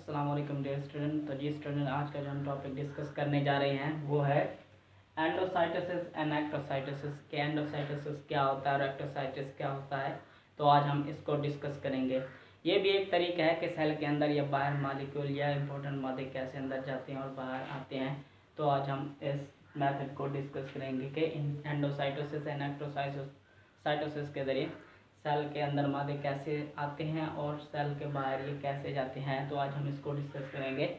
अस्सलाम वालेकुम dear student. तो जी स्टूडेंट, आज का जो हम टॉपिक डिस्कस करने जा रहे हैं वो है एंडोसाइटोसिस एंड एक्टोसाइटोसिस। के एंडोसाइटोसिस क्या होता है और एक्टोसाइटोसिस क्या होता है, तो आज हम इसको डिस्कस करेंगे। ये भी एक तरीका है कि सेल के अंदर या बाहर मालिक्यूल या इंपॉर्टेंट मादे कैसे अंदर जाते हैं और बाहर आते हैं। तो आज हम इस मेथड को डिस्कस करेंगे कि एंडोसाइटोसिस एंड एक्टोसाइटोसिस के ज़रिए सेल के अंदर मादे कैसे आते हैं और सेल के बाहर ये कैसे जाते हैं। तो आज हम इसको डिस्कस करेंगे।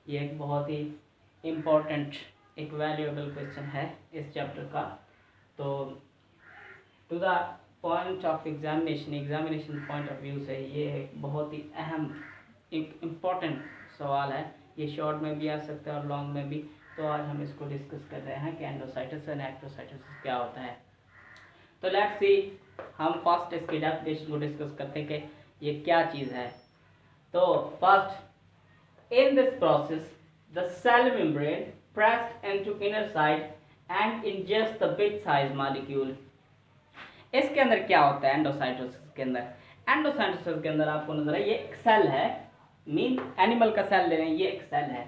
ये एक बहुत ही इम्पोर्टेंट, एक वैल्यूएबल क्वेश्चन है इस चैप्टर का। तो to the point of examination point of view से ये एक बहुत ही अहम, एक इम्पोर्टेंट सवाल है। ये शॉर्ट में भी आ सकता है और लॉन्ग में भी। तो आज हम इसको डिस्कस कर रहे हैं कि एंडोसाइटोसिस एंड एक्टोसाइटोसिस क्या होता है। तो लेट्स सी, हम फर्स्ट इसकी डेफिनेशन को डिस्कस करते हैं कि ये क्या चीज़ है। तो first, in this process the cell membrane pressed into inner side and ingest the big size molecule. इसके अंदर क्या होता है एंडोसाइटोसिस के अंदर? एंडोसाइटोसिस के अंदर आपको नजर है, ये एक सेल है, मीन एनिमल का सेल ले रहे हैं, ये एक सेल है।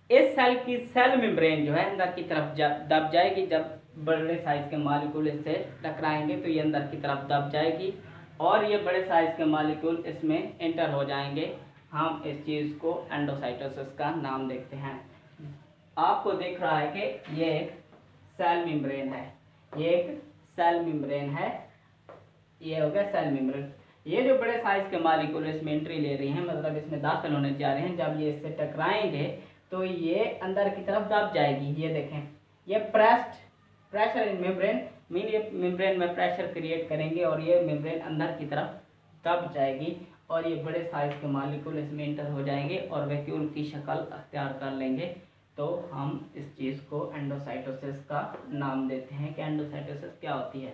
इस सेल की सेल मेम्ब्रेन जो है अंदर की तरफ दब जाएगी। जब बड़े साइज के मॉलिक्यूल इससे टकराएंगे तो ये अंदर की तरफ दब जाएगी और ये बड़े साइज के मॉलिक्यूल इसमें एंटर हो जाएंगे। हम इस चीज़ को एंडोसाइटोसिस का नाम देखते हैं। आपको दिख रहा है कि ये एक सेल मेम्ब्रेन है, ये एक सेल मेम्ब्रेन है, ये हो गया सेल मेम्ब्रेन। ये जो बड़े साइज के मॉलिक्यूल इसमें एंट्री ले रही हैं, मतलब इसमें दाखिल होने जा रहे हैं। जब ये इससे टकराएंगे तो ये अंदर की तरफ दब जाएगी। ये देखें, ये प्रेशर इन मेम्ब्रेन, मीन ये मेम्ब्रेन में प्रेशर क्रिएट करेंगे और ये मेम्ब्रेन अंदर की तरफ दब जाएगी और ये बड़े साइज के मॉलिक्यूल इसमें इंटर हो जाएंगे और वैक्यूल की शक्ल अख्तियार कर लेंगे। तो हम इस चीज़ को एंडोसाइटोसिस का नाम देते हैं कि एंडोसाइटोसिस क्या होती है।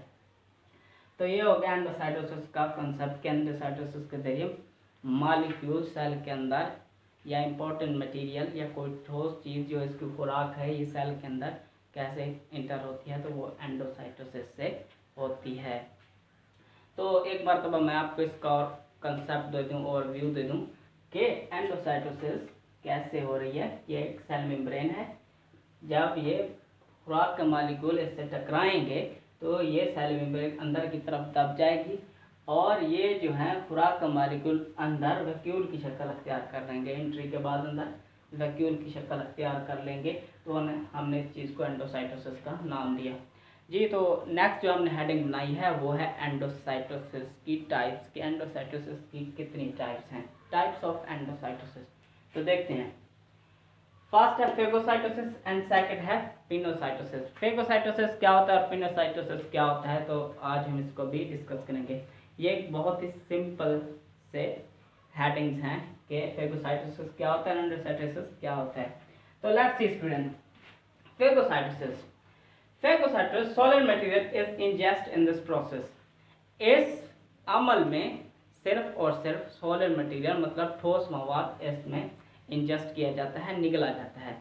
तो ये हो गया एंडोसाइटोसिस का कंसेप्ट कि एंडोसाइटोसिस के जरिए मॉलिक्यूल सेल के अंदर या इंपॉर्टेंट मटेरियल या कोई ठोस चीज़ जो इसकी खुराक है, ये सेल के अंदर कैसे इंटर होती है, तो वो एंडोसाइटोसिस से होती है। तो एक बार तो मैं आपको इसका और कंसेप्ट दे दूँ और व्यू दे दूँ कि एंडोसाइटोसिस कैसे हो रही है। ये एक सेल मेम्ब्रेन है। जब ये खुराक के मॉलिक्यूल इससे टकराएंगे तो ये सेल मेम्ब्रेन अंदर की तरफ दब जाएगी और ये जो है खुराक का मॉलिक्यूल अंदर वैक्यूल की शक्ल अख्तियार कर लेंगे। एंट्री के बाद अंदर वैक्यूल की शक्ल अख्तियार कर लेंगे। तो हमने इस चीज़ को एंडोसाइटोसिस का नाम दिया जी। तो नेक्स्ट जो हमने हेडिंग बनाई है वो है एंडोसाइटोसिस की टाइप्स, की एंडोसाइटोसिस की कितनी टाइप्स हैं, टाइप्स ऑफ एंडोसाइटोसिस। तो देखते हैं। फर्स्ट है फेगोसाइटोसिस एंड सेकंड है पिनोसाइटोसिस। फेगोसाइटोसिस क्या होता है और पिनोसाइटोसिस क्या होता है, तो आज हम इसको भी डिस्कस करेंगे। ये एक बहुत ही सिंपल से हेडिंग्स हैं कि फेगोसाइटोसिस क्या होता है, एंडोसाइटोसिस क्या होता है। तो let's see student, phagocytosis solid material is ingest in this process. इस अमल में सिर्फ और सिर्फ सॉलिड मटेरियल मतलब ठोस मवाद इसमें इंजेस्ट किया जाता है, निगला जाता है।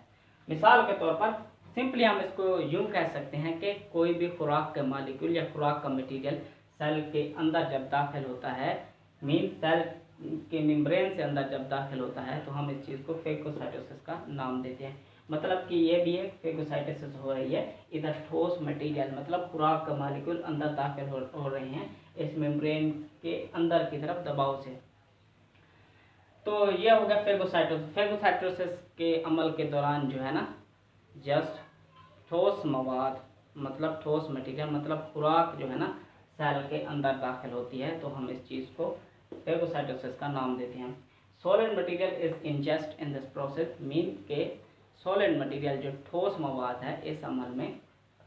मिसाल के तौर पर सिंपली हम इसको यूं कह सकते हैं कि कोई भी खुराक का मॉलिक्यूल या खुराक का मटेरियल सेल के अंदर जब दाखिल होता है, मीन सेल के मेम्ब्रेन से अंदर जब दाखिल होता है, तो हम इस चीज़ को फेगोसाइटोसिस का नाम देते हैं। मतलब कि ये भी एक फेगोसाइटोसिस हो रही है। इधर ठोस मटेरियल मतलब खुराक का मॉलिक्यूल अंदर दाखिल हो रहे हैं इस मेम्ब्रेन के अंदर की तरफ दबाव से। तो ये हो गया फेगोसाइटोसिस। फेगोसाइटोसिस के अमल के दौरान जो है ना, जस्ट ठोस मवाद मतलब ठोस मटेरियल मतलब खुराक जो है ना सेल के अंदर दाखिल होती है, तो हम इस चीज़ को फेगोसाइटोसिस का नाम देते हैं। Solid material is ingest in this process, mean के सॉलिड मटेरियल जो ठोस मवाद है इस अमल में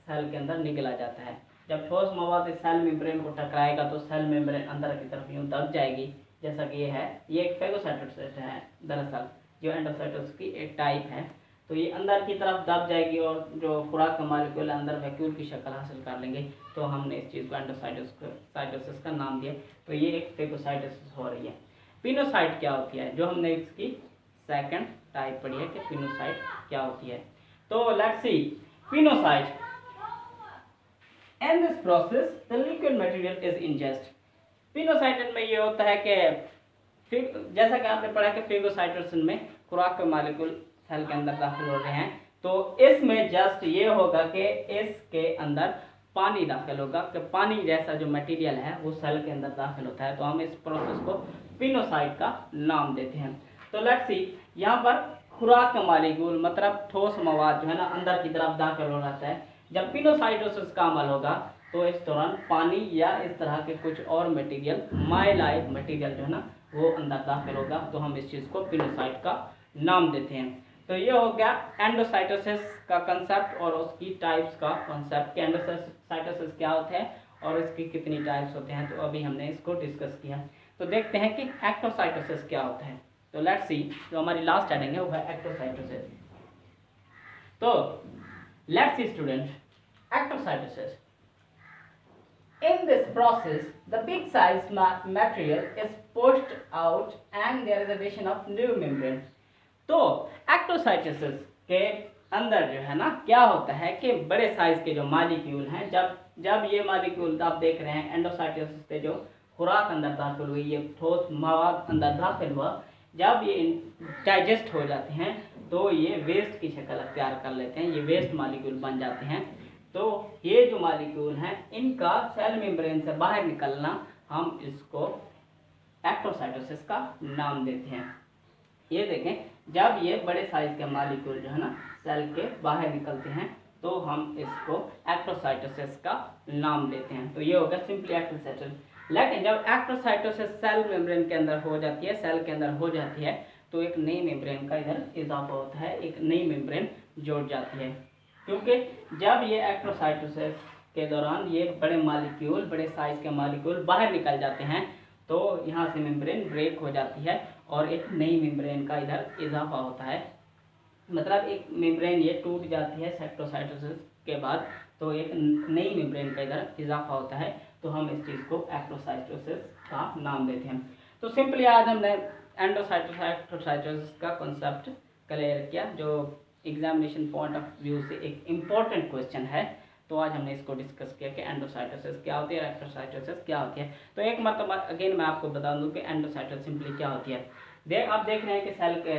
सेल के अंदर निगला जाता है। जब ठोस मवाद इस सेल मेम्ब्रेन को टकराएगा तो सेल मेम्ब्रेन अंदर की तरफ यूँ दब जाएगी, जैसा कि ये है। ये एक फेगोसाइटोसिस है दरअसल, जो एंडोसाइटोसिस की एक टाइप है। तो ये अंदर की तरफ दब जाएगी और जो खुराक का मॉलिक्यूल अंदर वैक्यूल की शक्ल हासिल कर लेंगे। तो हमने इस चीज़ को एंडोसाइटोसिस का नाम दिया। तो ये एक फेगोसाइटोसिस हो रही है। पिनोसाइट क्या होती है, जो हमने इसकी सेकंड टाइप पढ़ी है कि पिनोसाइट क्या होती है। तो let's see, pinocyte in this process the liquid material is ingest. Pinocyte में ये होता है कि फिर जैसा कि आपने पढ़ा कि फेगोसाइटोसिस में खुराक के मालिक्यूल सेल के अंदर दाखिल हो रहे हैं, तो इसमें जस्ट ये होगा कि इसके अंदर पानी दाखिल होगा, कि पानी जैसा जो मटेरियल है वो सेल के अंदर दाखिल होता है, तो हम इस प्रोसेस को पिनोसाइट का नाम देते हैं। तो लेट्स सी, यहाँ पर खुराक का मालिक्यूल मतलब ठोस मवाद जो है ना अंदर की तरफ दाखिल हो जाता है। जब पिनोसाइटोसिस का अमल होगा तो इस दौरान पानी या इस तरह के कुछ और मटेरियल, माइलाइट मटेरियल जो है ना वो अंदर दाखिल होगा, तो हम इस चीज़ को पिनोसाइट का नाम देते हैं। तो ये हो गया एंडोसाइटोसिस का कंसेप्ट और उसकी टाइप्स का कंसेप्ट, एंडोसाइटोसिस क्या होता है और इसकी कितनी टाइप्स होते हैं, तो अभी हमने इसको डिस्कस किया। तो देखते हैं कि एक्टोसाइटोसिस क्या होता है। तो लेट्स सी, जो हमारी लास्ट हेडिंग है वो है एक्टोसाइटोसिस। तो let's see student, exocytosis, in this process the big size material is pushed out and there is addition of new membrane। तो एक्टोसाइटोसिस के अंदर जो है ना क्या होता है कि बड़े साइज के जो मालिक्यूल हैं, जब ये मालिक्यूल आप देख रहे हैं एंडोसाइटोसिस से जो खुराक अंदर दाखिल हुई, ये ठोस मवाद अंदर दाखिल हुआ, जब ये डाइजेस्ट हो जाते हैं तो ये वेस्ट की शक्ल अख्तियार कर लेते हैं, ये वेस्ट मालिक्यूल बन जाते हैं। तो ये जो मालिक्यूल हैं इनका सेल मेम्ब्रेन से बाहर निकलना, हम इसको एक्टोसाइटोसिस का नाम देते हैं। ये देखें, जब ये बड़े साइज के मालिक्यूल जो है ना सेल के बाहर निकलते हैं तो हम इसको एक्टोसाइटोसिस का नाम देते हैं। तो ये होगा सिंपली एक्टोसाइटोसिस। लेकिन जब एक्टोसाइटोसिस सेल मेम्ब्रेन के अंदर हो जाती है, सेल के अंदर हो जाती है, तो एक नई मेम्ब्रेन का इधर इजाफा होता है, एक नई मेम्ब्रेन जुड़ जाती है। क्योंकि जब ये एक्टोसाइटोसिस के दौरान ये बड़े मालिक्यूल, बड़े साइज के मालिक्यूल बाहर निकल जाते हैं, तो यहाँ से मेम्ब्रेन ब्रेक हो जाती है और एक नई मेम्ब्रेन का इधर इजाफा होता है। मतलब एक मेम्ब्रेन ये टूट जाती है एक्टोसाइटोसिस के बाद, तो एक नई मेम्ब्रेन का इधर इजाफा होता है, तो हम इस चीज़ को एक्टोसाइटोसिस का नाम देते हैं। तो सिंपली आज हमने एंडोसाइटोसिस का कॉन्सेप्ट क्लियर किया, जो एग्जामिनेशन पॉइंट ऑफ व्यू से एक इम्पॉर्टेंट क्वेश्चन है। तो आज हमने इसको डिस्कस किया कि एंडोसाइटोसिस क्या होती है और एक्टोसाइटोसिस क्या होती है। तो एक मरतबा अगेन मैं आपको बता दूं कि एंडोसाइटोसिस सिंपली क्या होती है। आप देख रहे हैं कि सेल के,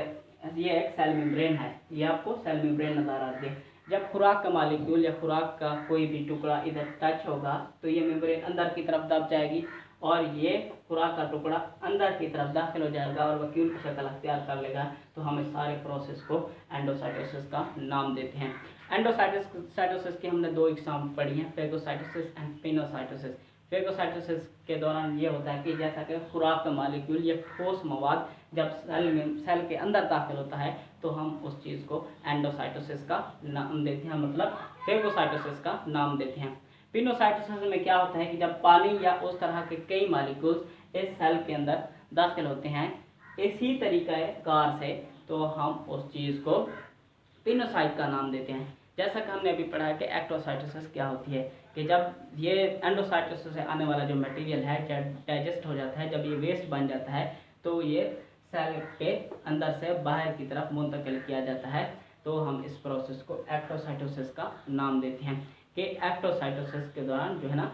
ये एक सेल मेम्ब्रेन है, ये आपको सेल मेम्ब्रेन नज़र आ रही है। जब खुराक का मालिक्यूल या खुराक का कोई भी टुकड़ा इधर टच होगा तो ये मेम्ब्रेन अंदर की तरफ दब जाएगी और ये खुराक का टुकड़ा अंदर की तरफ दाखिल हो जाएगा और वैक्यूल की शक्ल अख्तियार कर लेगा। तो हम इस सारे प्रोसेस को एंडोसाइटोसिस का नाम देते हैं। एंडोसाइटोसिस की हमने दो एग्जाम्पल पढ़ी हैं, फेगोसाइटोसिस एंड पिनोसाइटोसिस। फेगोसाइटोसिस के दौरान ये होता है कि जैसा कि खुराक का मालिक्यूल या ठोस मवाद जब सेल के अंदर दाखिल होता है तो हम उस चीज़ को एंडोसाइटोसिस का नाम देते हैं, मतलब फेगोसाइटोसिस का नाम देते हैं। पिनोसाइटोसिस में क्या होता है कि जब पानी या उस तरह के कई मालिक्यूल्स इस सेल के अंदर दाखिल होते हैं इसी तरीक़ाकार से, तो हम उस चीज़ को पिनोसाइट का नाम देते हैं। जैसा कि हमने अभी पढ़ा है कि एक्टोसाइटोसिस क्या होती है कि जब ये एंडोसाइटोसिस से आने वाला जो मटेरियल है डाइजेस्ट हो जाता है, जब ये वेस्ट बन जाता है तो ये सेल के अंदर से बाहर की तरफ मुंतकिल किया जाता है, तो हम इस प्रोसेस को एक्टोसाइटोसिस का नाम देते हैं। कि एक्टोसाइटोसिस के दौरान जो है ना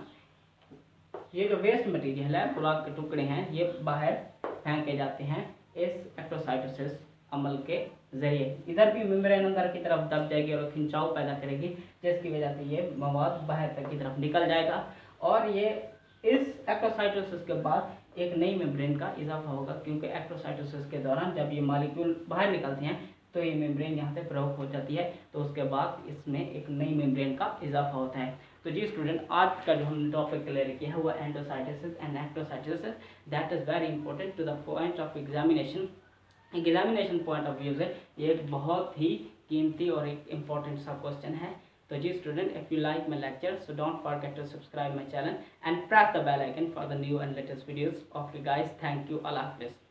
ये जो वेस्ट मटेरियल है, खुराक के टुकड़े हैं, ये बाहर फेंके जाते हैं इस एक्टोसाइटोसिस अमल के जरिए। इधर भी मेम्ब्रेन अंदर की तरफ दब जाएगी और खिंचाव पैदा करेगी, जिसकी वजह से ये मवाद बाहर तक की तरफ निकल जाएगा और ये इस एक्टोसाइटोसिस के बाद एक नई मेम्ब्रेन का इजाफा होगा, क्योंकि एक्टोसाइटोसिस के दौरान जब ये मॉलिक्यूल बाहर निकलते हैं तो ये मेम्ब्रेन यहाँ से ब्रेक हो जाती है, तो उसके बाद इसमें एक नई मेम्ब्रेन का इजाफा होता है। तो जी स्टूडेंट, आज का जो हमने टॉपिक क्लियर किया है वो endocytosis and exocytosis, that is very important to the point of examination point of view से ये एक बहुत ही कीमती और एक इम्पॉर्टेंट सा क्वेश्चन है। तो जी student, if you like my lecture so don't forget to subscribe my channel and press the bell icon for the new and latest videos of you guys. Thank you, अल्लाह हाफिज़।